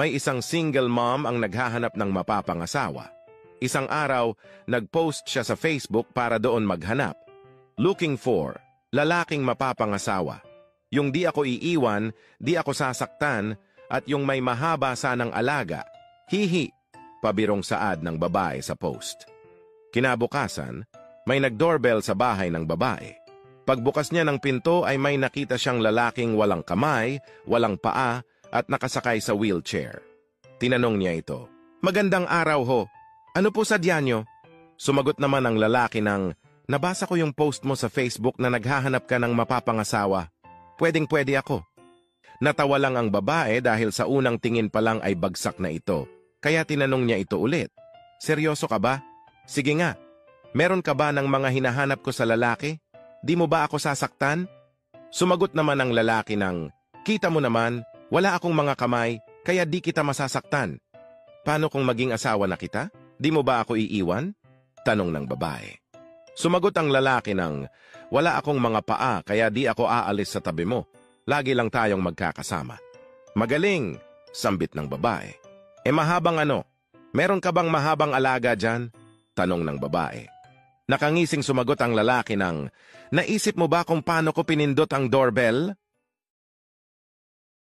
May isang single mom ang naghahanap ng mapapangasawa. Isang araw, nag-post siya sa Facebook para doon maghanap. Looking for, lalaking mapapangasawa. Yung di ako iiwan, di ako sasaktan, at yung may mahaba sanang alaga. Hihi, pabirong saad ng babae sa post. Kinabukasan, may nag-doorbell sa bahay ng babae. Pagbukas niya ng pinto ay may nakita siyang lalaking walang kamay, walang paa, at nakasakay sa wheelchair. Tinanong niya ito, "Magandang araw ho. Ano po sadya niyo?" Sumagot naman ang lalaki ng, "Nabasa ko yung post mo sa Facebook na naghahanap ka ng mapapangasawa. Pwedeng-pwede ako." Natawa lang ang babae dahil sa unang tingin pa lang ay bagsak na ito. Kaya tinanong niya ito ulit, "Seryoso ka ba? Sige nga. Meron ka ba ng mga hinahanap ko sa lalaki? Di mo ba ako sasaktan?" Sumagot naman ang lalaki ng, "Kita mo naman, wala akong mga kamay, kaya di kita masasaktan. Paano kung maging asawa na kita? Di mo ba ako iiwan?" Tanong ng babae. Sumagot ang lalaki ng, "Wala akong mga paa, kaya di ako aalis sa tabi mo. Lagi lang tayong magkakasama." "Magaling," sambit ng babae. Mahabang ano? Meron ka bang mahabang alaga dyan?" Tanong ng babae. Nakangising sumagot ang lalaki ng, "Naisip mo ba kung paano ko pinindot ang doorbell?